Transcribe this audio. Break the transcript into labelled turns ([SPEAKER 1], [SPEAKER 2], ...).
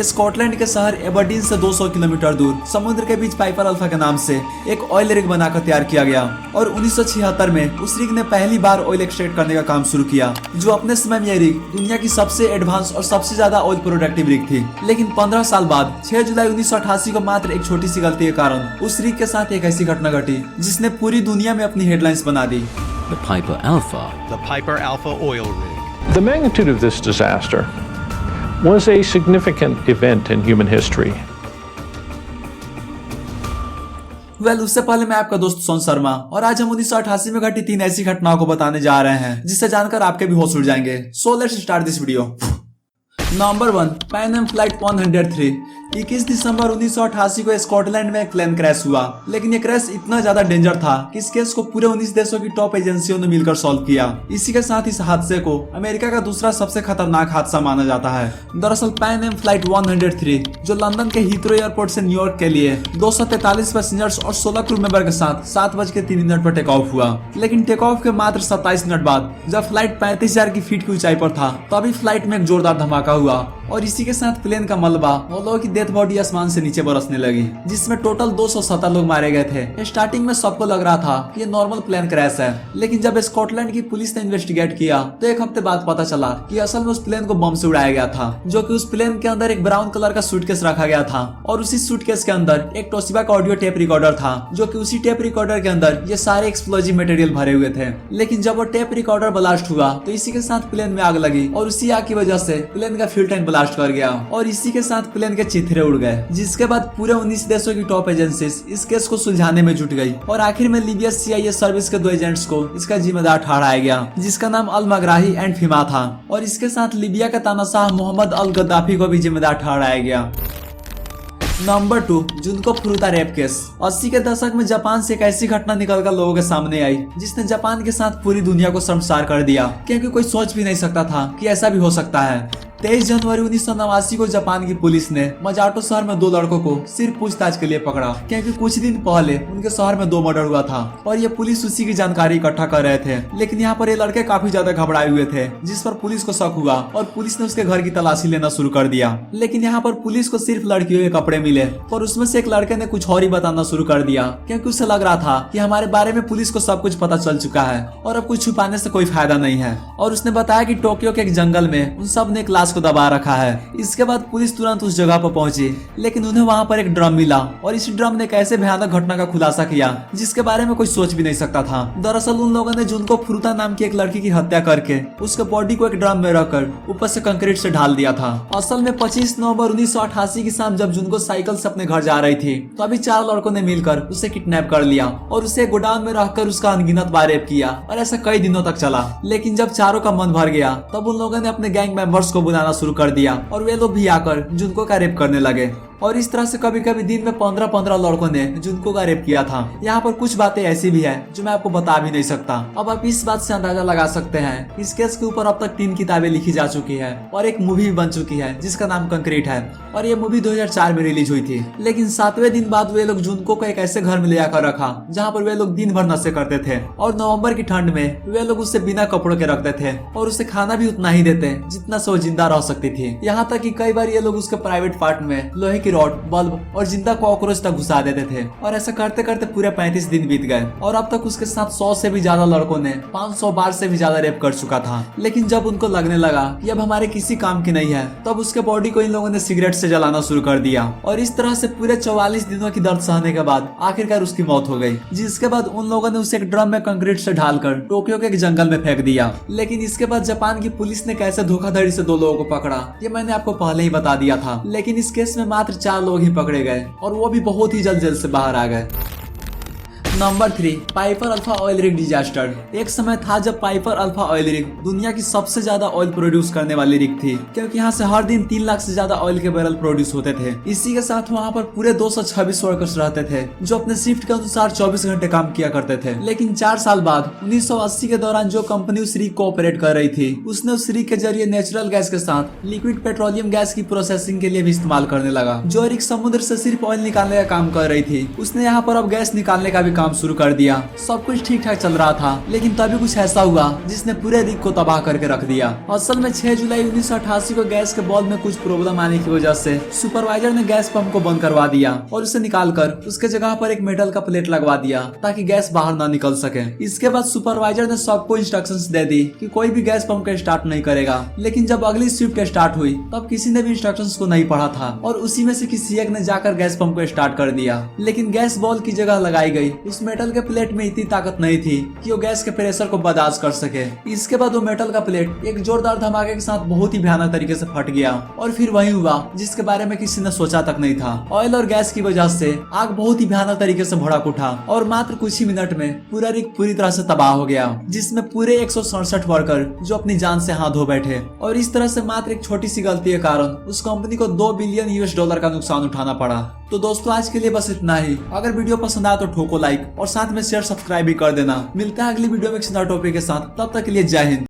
[SPEAKER 1] Scotland के शहर Aberdeen से 200 किलोमीटर दूर समुद्र के बीच पाइपर अल्फा के नाम से एक ऑयल रिग बनाकर तैयार किया गया और 1976 में उस रिग ने पहली बार ऑयल एक्सट्रैक्ट करने का काम शुरू किया, जो अपने समय में यह रिग दुनिया की सबसे एडवांस और सबसे ज्यादा ऑयल प्रोडक्टिव रिग थी। लेकिन 15 साल बाद 6 जुलाई 1988 को मात्र एक छोटी सी गलती के कारण उस रिग के साथ एक ऐसी घटना घटी जिसने पूरी दुनिया में अपनी हेडलाइंस बना दी।
[SPEAKER 2] The Piper Alpha.
[SPEAKER 3] The Piper Alpha oil rig.
[SPEAKER 4] The magnitude of this disaster was a significant event in human history.
[SPEAKER 1] उससे पहले मैं आपका दोस्त सोन शर्मा और आज हम 1988 में घटी 3 ऐसी घटनाओं को बताने जा रहे हैं जिससे जानकर आपके भी होश उड़ जाएंगे। So let's start this video. Number 1, Pan Am flight 103। 21 दिसंबर 1988 को स्कॉटलैंड में एक प्लेन क्रैश हुआ, लेकिन ये क्रैश इतना ज्यादा डेंजर था कि इस केस को पूरे 19 देशों की टॉप एजेंसियों ने मिलकर सॉल्व किया। इसी के साथ इस हादसे को अमेरिका का दूसरा सबसे खतरनाक हादसा माना जाता है। दरअसल पैन एम फ्लाइट 103 जो लंदन के हीथ्रो एयरपोर्ट से न्यूयॉर्क के लिए 243 पैसेंजर्स और 16 क्रू मेंबर के साथ 7:03 पर टेक ऑफ हुआ, लेकिन टेक ऑफ के मात्र 27 मिनट बाद जब फ्लाइट 35,000 की फीट की ऊंचाई पर था तभी फ्लाइट में एक जोरदार धमाका हुआ और इसी के साथ प्लेन का मलबा और लोगों की डेथ बॉडी आसमान से नीचे बरसने लगी, जिसमें टोटल 270 लोग मारे गए थे। स्टार्टिंग में सबको लग रहा था कि ये नॉर्मल प्लेन क्रैश है, लेकिन जब स्कॉटलैंड की पुलिस ने इन्वेस्टिगेट किया तो एक हफ्ते बाद पता चला कि असल में उस प्लेन को बम से उड़ाया गया था, जो कि उस प्लेन के अंदर एक ब्राउन कलर का सूटकेस रखा गया था और उसी सूटकेस के अंदर एक तोशिबा का ऑडियो टेप रिकॉर्डर था, जो कि उसी टेप रिकॉर्डर के अंदर ये सारे एक्सप्लोजिव मटेरियल भरे हुए थे। लेकिन जब वो टेप रिकॉर्डर ब्लास्ट हुआ तो इसी के साथ प्लेन में आग लगी और उसी आग की वजह से प्लेन का फ्यूल टैंक ब्लास्ट कर गया और इसी के साथ प्लेन के चिथड़े उड़ गए, जिसके बाद पूरे 19 देशों की टॉप एजेंसीज इस केस को सुलझाने में जुट गई और आखिर में लीबिया CIA सर्विस के 2 एजेंट्स को इसका जिम्मेदार ठहराया गया, जिसका नाम अल मगराही एंड फिमा था, और इसके साथ लीबिया का तानाशाह मोहम्मद अल गद्दाफी को भी जिम्मेदार ठहराया गया। नंबर 2, जुनको फुरुता रेप केस। 80 के दशक में जापान से एक ऐसी घटना निकलकर लोगों के सामने आई जिसने जापान के साथ पूरी दुनिया को शर्मसार कर दिया, क्योंकि कोई सोच भी नहीं सकता था कि ऐसा भी हो सकता है। 23 जनवरी 1989 को जापान की पुलिस ने मजाटो शहर में 2 लड़कों को सिर्फ पूछताछ के लिए पकड़ा, क्योंकि कुछ दिन पहले उनके शहर में 2 मर्डर हुआ था और ये पुलिस उसी की जानकारी इकट्ठा कर रहे थे। लेकिन यहाँ पर ये लड़के काफी ज्यादा घबराए हुए थे, जिस पर पुलिस को शक हुआ और पुलिस ने उसके घर की तलाशी लेना शुरू कर दिया। लेकिन यहाँ पर पुलिस को सिर्फ लड़कियों के कपड़े मिले और उसमें से एक लड़के ने कुछ और ही बताना शुरू कर दिया, क्योंकि उसे लग रहा था कि हमारे बारे में पुलिस को सब कुछ पता चल चुका है और अब कुछ छुपाने से कोई फायदा नहीं है। और उसने बताया कि टोक्यो के एक जंगल में उन सब ने एक लाश को दबा रखा है। इसके बाद पुलिस तुरंत उस जगह पर पहुंची, लेकिन उन्हें वहां पर एक ड्रम मिला और इस ड्रम ने एक ऐसे भयानक घटना का खुलासा किया जिसके बारे में कोई सोच भी नहीं सकता था। दरअसल उन लोगों ने जुनको फुरुता नाम की एक लड़की की हत्या करके उसके बॉडी को एक ड्रम में रखकर ऊपर से कंक्रीट से ढाल दिया था। असल में 25 नवंबर 1988 की शाम जब जुनको साइकिल से अपने घर जा रही थी तो अभी 4 लड़कों ने मिलकर उसे किडनैप कर लिया और उसे गोडाउन में रखकर उसका अनगिनत बार रेप किया और ऐसा कई दिनों तक चला। लेकिन जब चारों का मन भर गया तब उन लोगों ने अपने गैंग मेंबर्स को बुलाना शुरू कर दिया और वे लोग भी आकर जुनको का रेप करने लगे। और इस तरह से कभी कभी दिन में 15-15 लड़कों ने जुनको का रेप किया था। यहाँ पर कुछ बातें ऐसी भी है जो मैं आपको बता भी नहीं सकता। अब आप इस बात से अंदाजा लगा सकते हैं इस केस के ऊपर अब तक 3 किताबें लिखी जा चुकी है और एक मूवी भी बन चुकी है जिसका नाम कंक्रीट है और ये मूवी 2004 में रिलीज हुई थी। लेकिन 7वें दिन बाद वे लोग जुनको को एक ऐसे घर में ले आकर रखा जहाँ पर वे लोग दिन भर नशे करते थे और नवम्बर की ठंड में वे लोग उसे बिना कपड़ों के रखते थे और उसे खाना भी उतना ही देते जितना से वो जिंदा रह सकती थी। यहाँ तक कि कई बार ये लोग उसके प्राइवेट पार्ट में लोहे की रॉड, बल्ब और जिंदा कॉकरोच तक घुसा देते थे और ऐसा करते करते पूरे 35 दिन बीत गए और अब तक उसके साथ 100 से भी ज्यादा लड़कों ने 500 बार से भी ज्यादा रेप कर चुका था। लेकिन जब उनको लगने लगा कि अब हमारे किसी काम की नहीं है तब उसके बॉडी को इन लोगों ने सिगरेट से जलाना शुरू कर दिया और इस तरह से पूरे 44 दिनों की दर्द सहने के बाद आखिरकार उसकी मौत हो गई, जिसके बाद उन लोगों ने उसे एक ड्रम में कंक्रीट से ढालकर टोक्यो के एक जंगल में फेंक दिया। लेकिन इसके बाद जापान की पुलिस ने कैसे धोखाधड़ी से 2 लोगों को पकड़ा ये मैंने आपको पहले ही बता दिया था। लेकिन इस केस में मात्र 4 लोग ही पकड़े गए और वो भी बहुत ही जल्द जेल से बाहर आ गए। Number 3, Piper alpha oil rig disaster. एक समय था जब पाइपर अल्फा ऑयल रिग दुनिया की सबसे ज्यादा ऑयल प्रोड्यूस करने वाली रिग थी, क्योंकि यहाँ से हर दिन 3 लाख से ज्यादा ऑयल के बैरल प्रोड्यूस होते थे। इसी के साथ वहाँ पर पूरे 226 वर्कर्स रहते थे जो अपने शिफ्ट के अनुसार 24 घंटे काम किया करते थे। लेकिन 4 साल बाद 1980 के दौरान जो कंपनी उस रिग को ऑपरेट कर रही थी उसने उस रिग के जरिए नेचुरल गैस के साथ लिक्विड पेट्रोलियम गैस की प्रोसेसिंग के लिए भी इस्तेमाल करने लगा। जो रिग समुद्र से सिर्फ ऑयल निकालने का काम कर रही थी उसने यहाँ पर अब गैस निकालने का भी काम काम शुरू कर दिया। सब कुछ ठीक ठाक चल रहा था, लेकिन तभी कुछ ऐसा हुआ जिसने पूरे रिग को तबाह करके रख दिया। असल में 6 जुलाई 1988 को गैस के बॉल में कुछ प्रॉब्लम आने की वजह से सुपरवाइजर ने गैस पंप को बंद करवा दिया और उसे निकालकर उसके जगह पर एक मेटल का प्लेट लगवा दिया ताकि गैस बाहर ना निकल सके। इसके बाद सुपरवाइजर ने सबको इंस्ट्रक्शंस दे दी कि कोई भी गैस पंप को स्टार्ट नहीं करेगा। लेकिन जब अगली शिफ्ट स्टार्ट हुई तब किसी ने भी इंस्ट्रक्शंस को नहीं पढ़ा था और उसी में से किसी एक ने जाकर गैस पंप को स्टार्ट कर दिया। लेकिन गैस बॉल की जगह लगाई गई उस मेटल के प्लेट में इतनी ताकत नहीं थी कि वो गैस के प्रेशर को बर्दाश्त कर सके। इसके बाद वो मेटल का प्लेट एक जोरदार धमाके के साथ बहुत ही भयानक तरीके से फट गया और फिर वही हुआ जिसके बारे में किसी ने सोचा तक नहीं था। ऑयल और गैस की वजह से आग बहुत ही भयानक तरीके से भड़क उठा और मात्र कुछ ही मिनट में पूरा रिग पूरी तरह से तबाह हो गया, जिसमें पूरे 167 वर्कर जो अपनी जान से हाथ धो बैठे। और इस तरह से मात्र एक छोटी सी गलती के कारण उस कंपनी को $2 बिलियन का नुकसान उठाना पड़ा। तो दोस्तों आज के लिए बस इतना ही। अगर वीडियो पसंद आया तो ठोको लाइक और साथ में शेयर सब्सक्राइब भी कर देना। मिलता है अगली वीडियो में एक नए टॉपिक के साथ, तब तक के लिए जय हिंद।